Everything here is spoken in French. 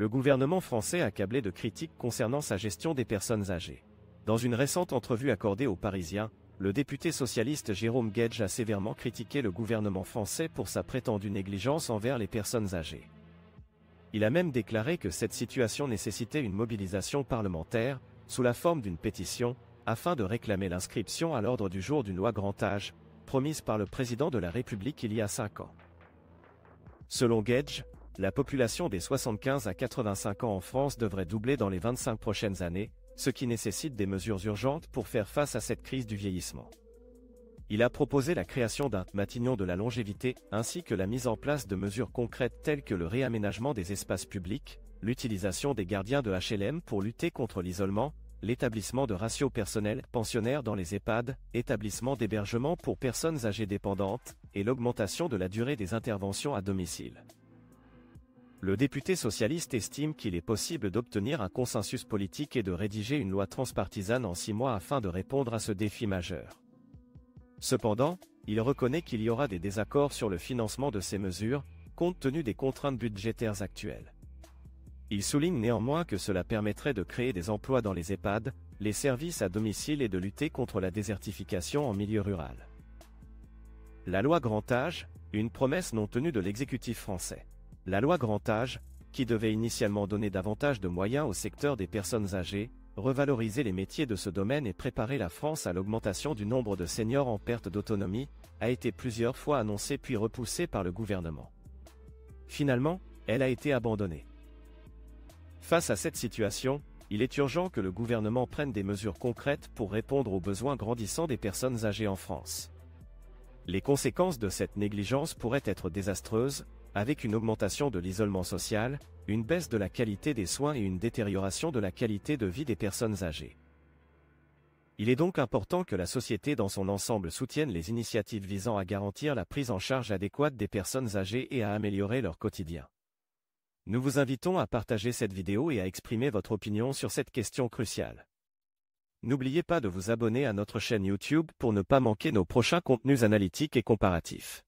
le gouvernement français accablé de critiques concernant sa gestion des personnes âgées. Dans une récente entrevue accordée aux Parisiens, le député socialiste Jérôme Guedj a sévèrement critiqué le gouvernement français pour sa prétendue négligence envers les personnes âgées. Il a même déclaré que cette situation nécessitait une mobilisation parlementaire, sous la forme d'une pétition, afin de réclamer l'inscription à l'ordre du jour d'une loi grand âge, promise par le président de la République il y a 5 ans. Selon Guedj, la population des 75 à 85 ans en France devrait doubler dans les 25 prochaines années, ce qui nécessite des mesures urgentes pour faire face à cette crise du vieillissement. Il a proposé la création d'un « Matignon de la longévité » ainsi que la mise en place de mesures concrètes telles que le réaménagement des espaces publics, l'utilisation des gardiens de HLM pour lutter contre l'isolement, l'établissement de ratios personnels pensionnaires dans les EHPAD, établissement d'hébergement pour personnes âgées dépendantes, et l'augmentation de la durée des interventions à domicile. Le député socialiste estime qu'il est possible d'obtenir un consensus politique et de rédiger une loi transpartisane en 6 mois afin de répondre à ce défi majeur. Cependant, il reconnaît qu'il y aura des désaccords sur le financement de ces mesures, compte tenu des contraintes budgétaires actuelles. Il souligne néanmoins que cela permettrait de créer des emplois dans les EHPAD, les services à domicile et de lutter contre la désertification en milieu rural. La loi grand âge, une promesse non tenue de l'exécutif français. La loi grand âge, qui devait initialement donner davantage de moyens au secteur des personnes âgées, revaloriser les métiers de ce domaine et préparer la France à l'augmentation du nombre de seniors en perte d'autonomie, a été plusieurs fois annoncée puis repoussée par le gouvernement. Finalement, elle a été abandonnée. Face à cette situation, il est urgent que le gouvernement prenne des mesures concrètes pour répondre aux besoins grandissants des personnes âgées en France. Les conséquences de cette négligence pourraient être désastreuses, avec une augmentation de l'isolement social, une baisse de la qualité des soins et une détérioration de la qualité de vie des personnes âgées. Il est donc important que la société dans son ensemble soutienne les initiatives visant à garantir la prise en charge adéquate des personnes âgées et à améliorer leur quotidien. Nous vous invitons à partager cette vidéo et à exprimer votre opinion sur cette question cruciale. N'oubliez pas de vous abonner à notre chaîne YouTube pour ne pas manquer nos prochains contenus analytiques et comparatifs.